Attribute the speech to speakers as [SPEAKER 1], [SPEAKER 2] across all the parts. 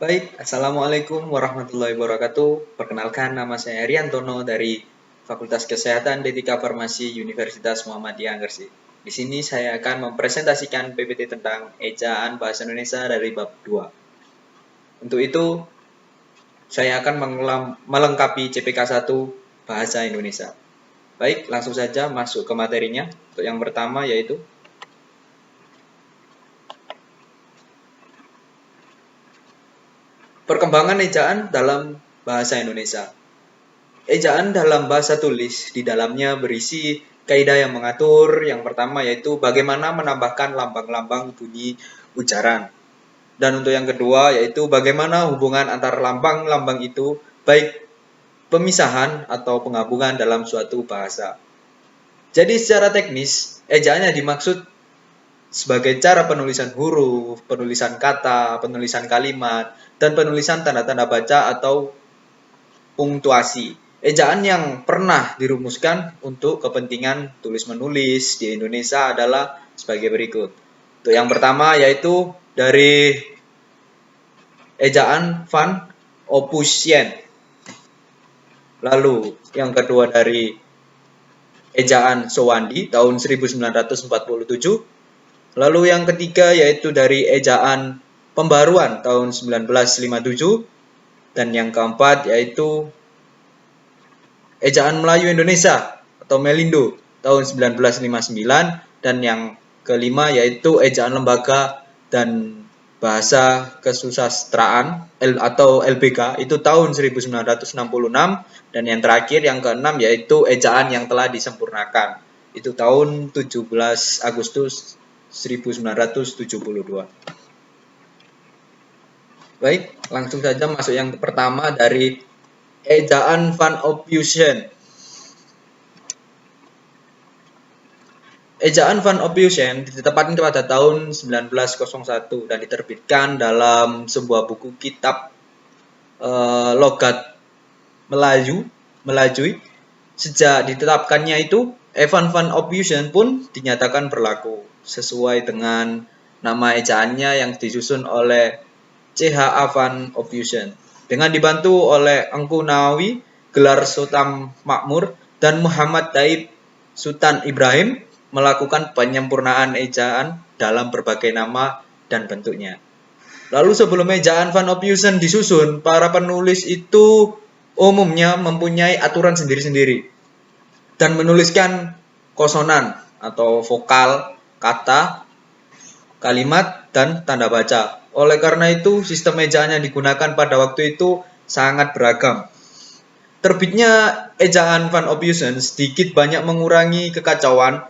[SPEAKER 1] Baik, Assalamualaikum warahmatullahi wabarakatuh. Perkenalkan, nama saya Riantono dari Fakultas Kesehatan D3 Farmasi Universitas Muhammadiyah Gresik. Di sini saya akan mempresentasikan PPT tentang Ejaan Bahasa Indonesia dari bab 2. Untuk itu, saya akan melengkapi CPK 1 Bahasa Indonesia. Baik, langsung saja masuk ke materinya. Untuk yang pertama yaitu perkembangan ejaan dalam bahasa Indonesia. Ejaan dalam bahasa tulis di dalamnya berisi kaidah yang mengatur. Yang pertama yaitu bagaimana menambahkan lambang-lambang bunyi ujaran. Dan untuk yang kedua yaitu bagaimana hubungan antara lambang-lambang itu baik pemisahan atau penggabungan dalam suatu bahasa. Jadi secara teknis, ejaan yang dimaksud sebagai cara penulisan huruf, penulisan kata, penulisan kalimat, dan penulisan tanda-tanda baca atau punktuasi. Ejaan yang pernah dirumuskan untuk kepentingan tulis-menulis di Indonesia adalah sebagai berikut. Untuk yang pertama yaitu dari ejaan Van Ophuijsen. Lalu yang kedua dari ejaan Sowandi tahun 1947. Lalu yang ketiga yaitu dari ejaan Pembaruan tahun 1957. Dan yang keempat yaitu Ejaan Melayu Indonesia atau Melindo tahun 1959. Dan yang kelima yaitu Ejaan Lembaga dan Bahasa Kesusastraan atau LBK itu tahun 1966. Dan yang terakhir yang keenam yaitu Ejaan yang telah disempurnakan itu tahun 17 Agustus 1972. Baik, langsung saja masuk yang pertama dari Ejaan Van Ophuijsen. Ejaan Van Ophuijsen ditetapkan pada tahun 1901 dan diterbitkan dalam sebuah buku kitab logat Melanjui. Sejak ditetapkannya itu, Evan Van Ophuijsen pun dinyatakan berlaku sesuai dengan nama ejaannya yang disusun oleh C.H.A. Van Ophuijsen. Dengan dibantu oleh Engku Nawawi, Gelar Sultan Makmur, dan Muhammad Taib Sultan Ibrahim melakukan penyempurnaan ejaan dalam berbagai nama dan bentuknya. Lalu sebelum ejaan Van Ophuijsen disusun, para penulis itu umumnya mempunyai aturan sendiri-sendiri dan menuliskan konsonan atau vokal, kata, kalimat, dan tanda baca. Oleh karena itu, sistem ejaan yang digunakan pada waktu itu sangat beragam. Terbitnya ejaan Van Ophuijsen sedikit banyak mengurangi kekacauan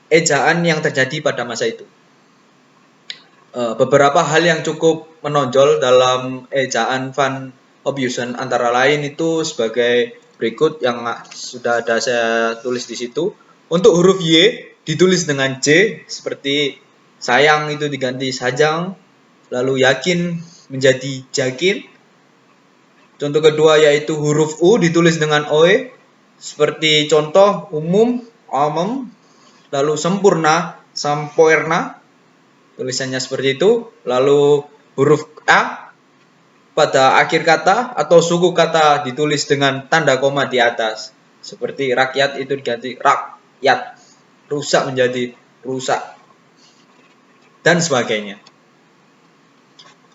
[SPEAKER 1] ejaan yang terjadi pada masa itu. Beberapa hal yang cukup menonjol dalam ejaan Van Ophuijsen antara lain itu sebagai berikut yang sudah ada saya tulis di situ. Untuk huruf Y ditulis dengan J seperti sayang itu diganti sajang, lalu yakin menjadi jakin. Contoh kedua yaitu huruf U ditulis dengan OE seperti contoh umum, omem, lalu sempurna, sampoerna, tulisannya seperti itu. Lalu huruf A pada akhir kata atau suku kata ditulis dengan tanda koma di atas. Seperti rakyat itu diganti rakyat, rusak menjadi rusak, dan sebagainya.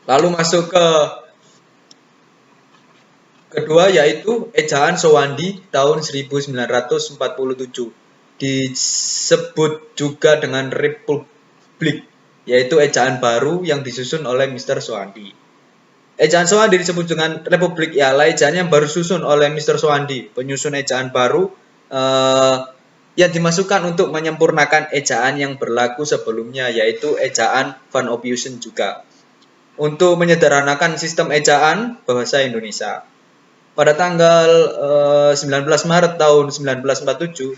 [SPEAKER 1] Lalu masuk ke kedua yaitu ejaan Sowandi tahun 1947. Disebut juga dengan Republik, yaitu ejaan baru yang disusun oleh Mr. Sowandi. Ejaan Sowandi disebut dengan Republik ialah ejaan yang baru disusun oleh Mr. Sowandi, penyusun ejaan baru yang dimasukkan untuk menyempurnakan ejaan yang berlaku sebelumnya, yaitu ejaan Van Ophuijsen juga, untuk menyederhanakan sistem ejaan bahasa Indonesia. Pada tanggal 19 Maret tahun 1947,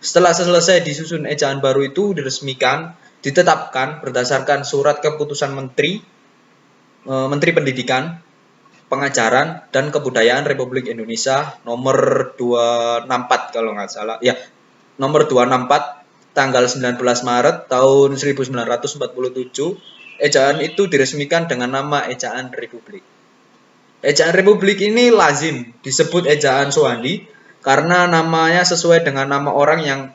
[SPEAKER 1] setelah selesai disusun ejaan baru itu diresmikan, ditetapkan berdasarkan surat keputusan Menteri Pendidikan, Pengajaran, dan Kebudayaan Republik Indonesia nomor 264 kalau nggak salah. Ya, nomor 264 tanggal 19 Maret tahun 1947 ejaan itu diresmikan dengan nama ejaan Republik. Ejaan Republik ini lazim disebut ejaan Soehardi karena namanya sesuai dengan nama orang yang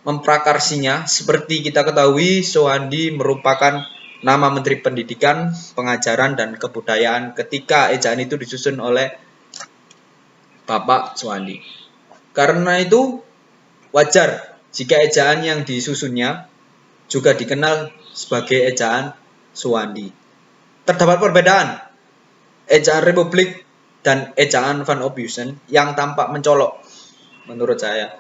[SPEAKER 1] memprakarsinya. Seperti kita ketahui, Soehardi merupakan nama Menteri Pendidikan, Pengajaran, dan Kebudayaan ketika ejaan itu disusun oleh Bapak Soehardi. Karena itu wajar jika ejaan yang disusunnya juga dikenal sebagai ejaan Soehardi. Terdapat perbedaan ejaan Republik dan ejaan Van Ophuijsen yang tampak mencolok menurut saya.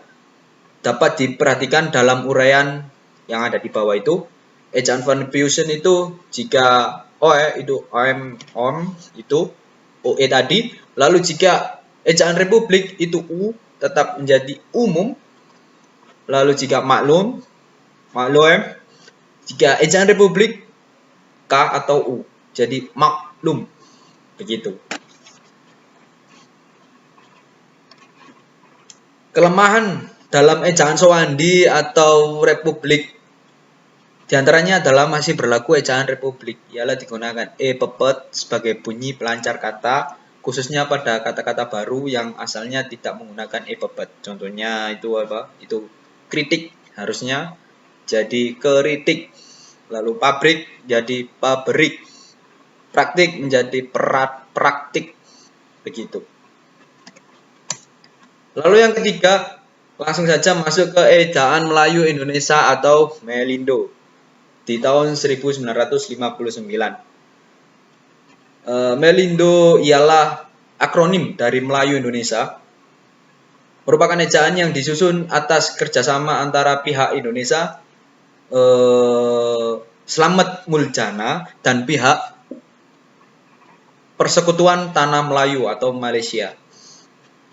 [SPEAKER 1] Dapat diperhatikan dalam uraian yang ada di bawah itu. Ejaan Van Ophuijsen itu jika OE itu OM itu OE tadi, lalu jika ejaan Republik itu U tetap menjadi umum. Lalu jika maklum, jika ejaan Republik K atau U, jadi maklum. Begitu. Kelemahan dalam ejaan Soehardi atau Republik diantaranya adalah masih berlaku ejaan Republik, ialah digunakan pepet sebagai bunyi pelancar kata, khususnya pada kata-kata baru yang asalnya tidak menggunakan pepet. Contohnya itu apa? Itu kritik harusnya jadi keritik, lalu pabrik jadi pabrik, praktik menjadi praktik, begitu. Lalu yang ketiga, langsung saja masuk ke ejaan Melayu Indonesia atau Melindo di tahun 1959. Melindo ialah akronim dari Melayu Indonesia, merupakan ejaan yang disusun atas kerjasama antara pihak Indonesia, Slamet Muljana, dan pihak Persekutuan Tanah Melayu atau Malaysia,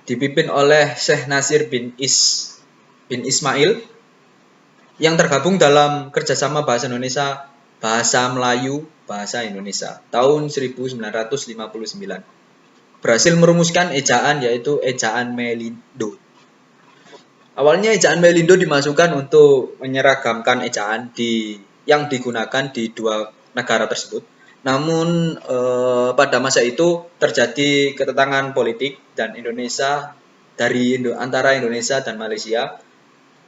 [SPEAKER 1] dipimpin oleh Syekh Nasir bin Ismail, yang tergabung dalam kerjasama bahasa Indonesia, bahasa Melayu, bahasa Indonesia tahun 1959. Berhasil merumuskan ejaan yaitu ejaan Melindo. Awalnya ejaan Melindo dimasukkan untuk menyeragamkan ejaan yang digunakan di dua negara tersebut. Namun pada masa itu terjadi ketentangan politik dan antara Indonesia dan Malaysia.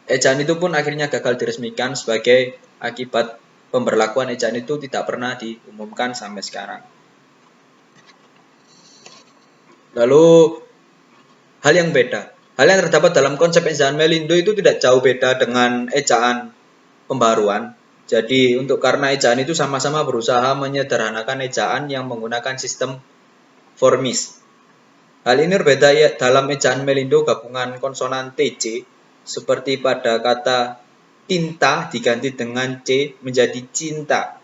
[SPEAKER 1] Ejaan itu pun akhirnya gagal diresmikan sebagai akibat pemberlakuan ejaan itu tidak pernah diumumkan sampai sekarang. Lalu hal yang terdapat dalam konsep ejaan Melindo itu tidak jauh beda dengan ejaan pembaruan. Jadi karena ejaan itu sama-sama berusaha menyederhanakan ejaan yang menggunakan sistem formis. Hal ini berbeda dalam ejaan Melindo, gabungan konsonan TC seperti pada kata tinta diganti dengan C menjadi cinta.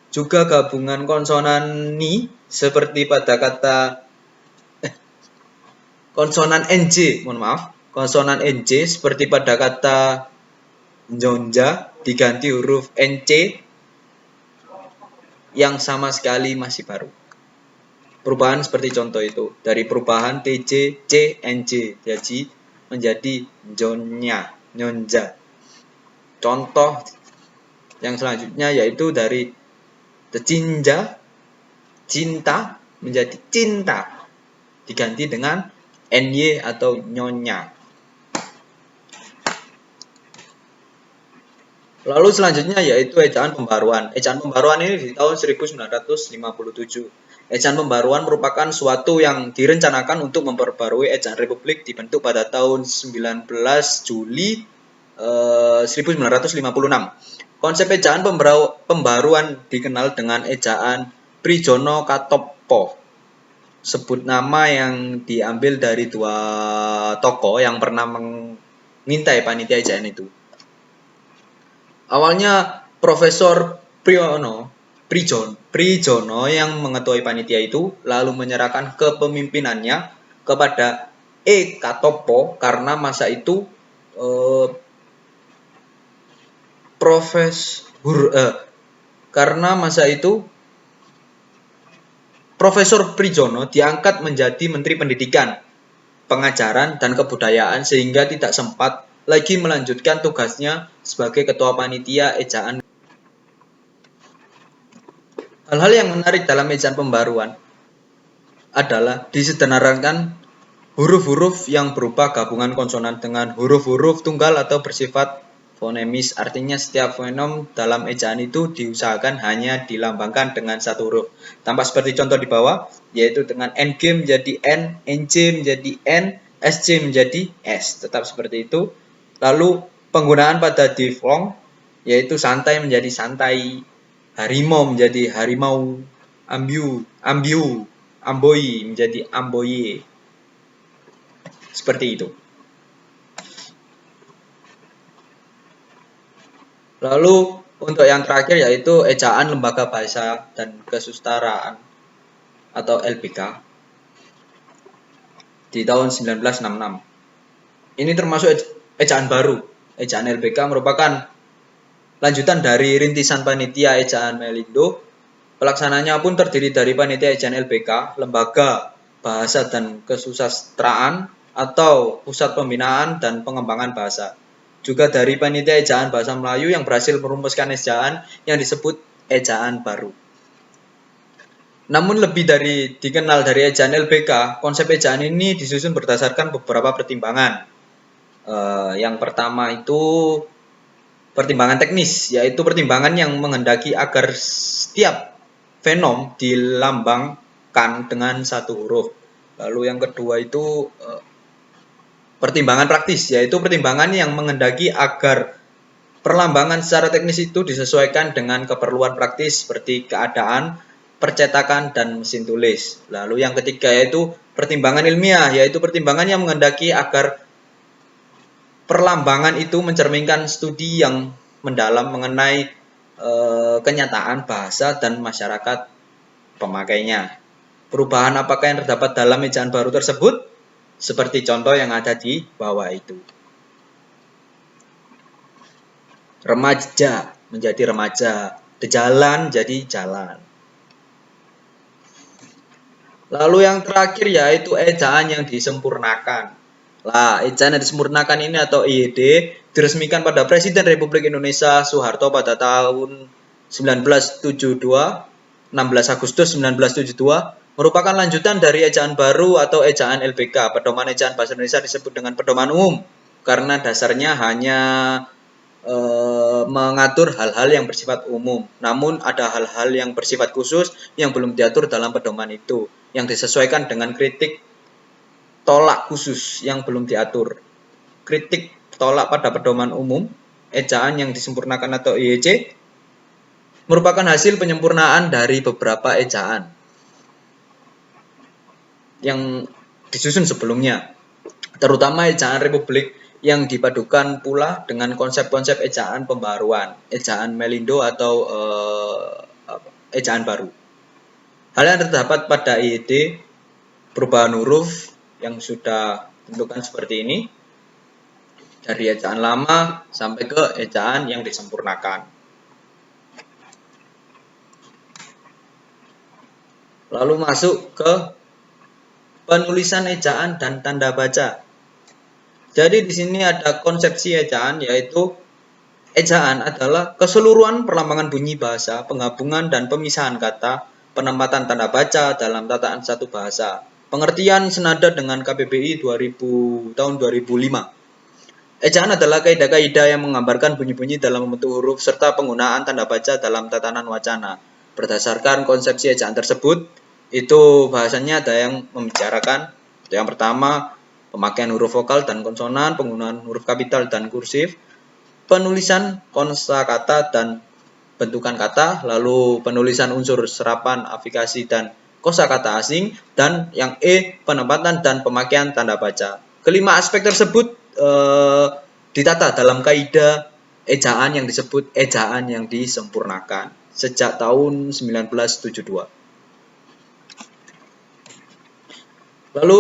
[SPEAKER 1] Juga gabungan konsonan ni seperti pada kata konsonan NJ, konsonan NJ seperti pada kata njonja diganti huruf NC yang sama sekali masih baru. Perubahan seperti contoh itu, dari perubahan TC, C, NJ menjadi nyonja. Contoh yang selanjutnya yaitu dari cinta menjadi cinta, diganti dengan NY atau nyonya. Lalu selanjutnya yaitu ejaan pembaruan. Ejaan pembaruan ini di tahun 1957. Ejaan pembaruan merupakan suatu yang direncanakan untuk memperbarui ejaan Republik, dibentuk pada tahun 19 Juli 1956. Konsep ejaan pembaruan dikenal dengan ejaan Prijono Katopo. Sebut nama yang diambil dari dua tokoh yang pernah mengintai panitia ejaan itu. Awalnya Profesor Prijono yang mengetuai panitia itu lalu menyerahkan kepemimpinannya kepada Katopo karena masa itu Profesor Prijono diangkat menjadi Menteri Pendidikan, Pengajaran, dan Kebudayaan sehingga tidak sempat lagi melanjutkan tugasnya sebagai ketua panitia ejaan. Hal-hal yang menarik dalam ejaan pembaruan adalah disederhanakan huruf-huruf yang berupa gabungan konsonan dengan huruf-huruf tunggal atau bersifat fonemis. Artinya setiap fonem dalam ejaan itu diusahakan hanya dilambangkan dengan satu huruf. Tampak seperti contoh di bawah, yaitu dengan NG menjadi N, NC menjadi N, SC menjadi S. Tetap seperti itu. Lalu penggunaan pada diphthong, yaitu santai menjadi santai, harimau menjadi harimau, ambiu, amboi menjadi amboye. Seperti itu. Lalu untuk yang terakhir yaitu ejaan Lembaga Bahasa dan Kesusastraan atau LBK di tahun 1966. Ini termasuk ejaan baru. Ejaan LBK merupakan lanjutan dari rintisan panitia ejaan Melindo. Pelaksananya pun terdiri dari panitia ejaan LBK, Lembaga Bahasa dan Kesusastraan atau Pusat Pembinaan dan Pengembangan Bahasa. Juga dari panitia ejaan bahasa Melayu yang berhasil merumuskan ejaan yang disebut ejaan baru. Namun lebih dikenal dari ejaan LBK, konsep ejaan ini disusun berdasarkan beberapa pertimbangan. Yang pertama itu pertimbangan teknis, yaitu pertimbangan yang menghendaki agar setiap fenom dilambangkan dengan satu huruf. Lalu yang kedua itu pertimbangan praktis, yaitu pertimbangan yang menghendaki agar perlambangan secara teknis itu disesuaikan dengan keperluan praktis seperti keadaan, percetakan, dan mesin tulis. Lalu yang ketiga yaitu pertimbangan ilmiah, yaitu pertimbangan yang menghendaki agar perlambangan itu mencerminkan studi yang mendalam mengenai kenyataan bahasa dan masyarakat pemakainya. Perubahan apakah yang terdapat dalam ejaan baru tersebut? Seperti contoh yang ada di bawah itu. Remaja menjadi remaja, jalan jadi jalan. Lalu yang terakhir yaitu ejaan yang disempurnakan. Lah, ejaan yang disempurnakan ini atau EYD diresmikan pada Presiden Republik Indonesia Soeharto pada tahun 1972, 16 Agustus 1972, merupakan lanjutan dari ejaan baru atau ejaan LBK. Pedoman ejaan bahasa Indonesia disebut dengan pedoman umum karena dasarnya hanya mengatur hal-hal yang bersifat umum. Namun ada hal-hal yang bersifat khusus yang belum diatur dalam pedoman itu, yang disesuaikan dengan kritik tolak khusus yang belum diatur. Kritik tolak pada pedoman umum, ejaan yang disempurnakan atau EYC, merupakan hasil penyempurnaan dari beberapa ejaan yang disusun sebelumnya, terutama ejaan Republik yang dipadukan pula dengan konsep-konsep ejaan pembaruan, ejaan Melindo atau ejaan baru. Hal yang terdapat pada EYD, perubahan huruf yang sudah tentukan seperti ini, dari ejaan lama sampai ke ejaan yang disempurnakan. Lalu masuk ke penulisan ejaan dan tanda baca. Jadi di sini ada konsepsi ejaan, yaitu ejaan adalah keseluruhan perlambangan bunyi bahasa, penggabungan dan pemisahan kata, penempatan tanda baca dalam tataan satu bahasa. Pengertian senada dengan KBBI tahun 2005. Ejaan adalah kaidah-kaidah yang menggambarkan bunyi-bunyi dalam membentuk huruf serta penggunaan tanda baca dalam tatanan wacana. Berdasarkan konsepsi ejaan tersebut, itu bahasanya ada yang membicarakan. Yang pertama, pemakaian huruf vokal dan konsonan, penggunaan huruf kapital dan kursif, penulisan kosakata dan bentukan kata, lalu penulisan unsur serapan, afikasi dan kosakata asing, dan yang penempatan dan pemakaian tanda baca. Kelima aspek tersebut ditata dalam kaidah ejaan yang disebut ejaan yang disempurnakan sejak tahun 1972. Lalu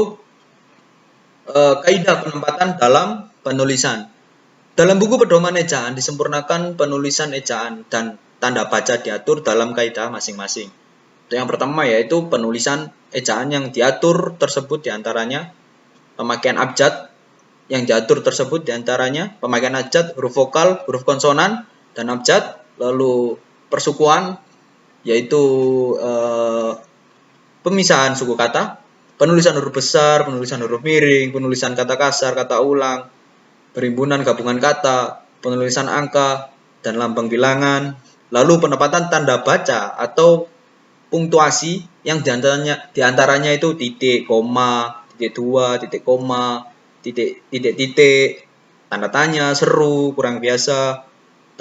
[SPEAKER 1] kaidah penempatan dalam penulisan. Dalam buku pedoman ejaan disempurnakan penulisan ejaan dan tanda baca diatur dalam kaidah masing-masing. Yang pertama yaitu penulisan ejaan yang diatur tersebut diantaranya pemakaian abjad yang diatur tersebut diantaranya pemakaian abjad, huruf vokal, huruf konsonan, dan abjad. Lalu persukuan yaitu pemisahan suku kata, penulisan huruf besar, penulisan huruf miring, penulisan kata kasar, kata ulang, perimbunan gabungan kata, penulisan angka dan lambang bilangan, lalu penempatan tanda baca atau punktuasi yang diantaranya itu titik, koma, titik dua, titik koma, titik, tanda tanya, seru, kurang biasa,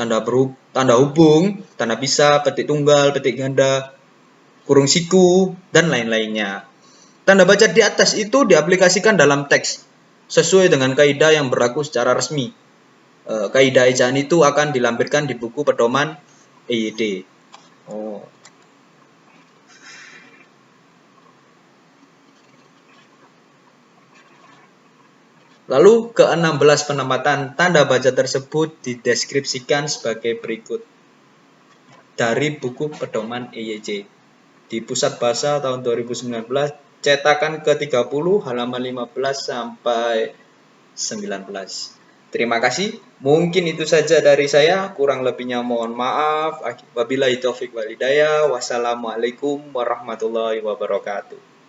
[SPEAKER 1] tanda hubung, tanda pisah, petik tunggal, petik ganda, kurung siku, dan lain-lainnya. Tanda baca di atas itu diaplikasikan dalam teks sesuai dengan kaidah yang berlaku secara resmi. Kaidah ejaan itu akan dilampirkan di buku pedoman EYD. Oh. Lalu ke-16 penempatan tanda baca tersebut dideskripsikan sebagai berikut. Dari buku pedoman EYJ. Di Pusat Bahasa tahun 2019, cetakan ke-30 halaman 15 sampai 19. Terima kasih. Mungkin itu saja dari saya. Kurang lebihnya mohon maaf. Wabillahi taufik wal hidayah. Wassalamualaikum warahmatullahi wabarakatuh.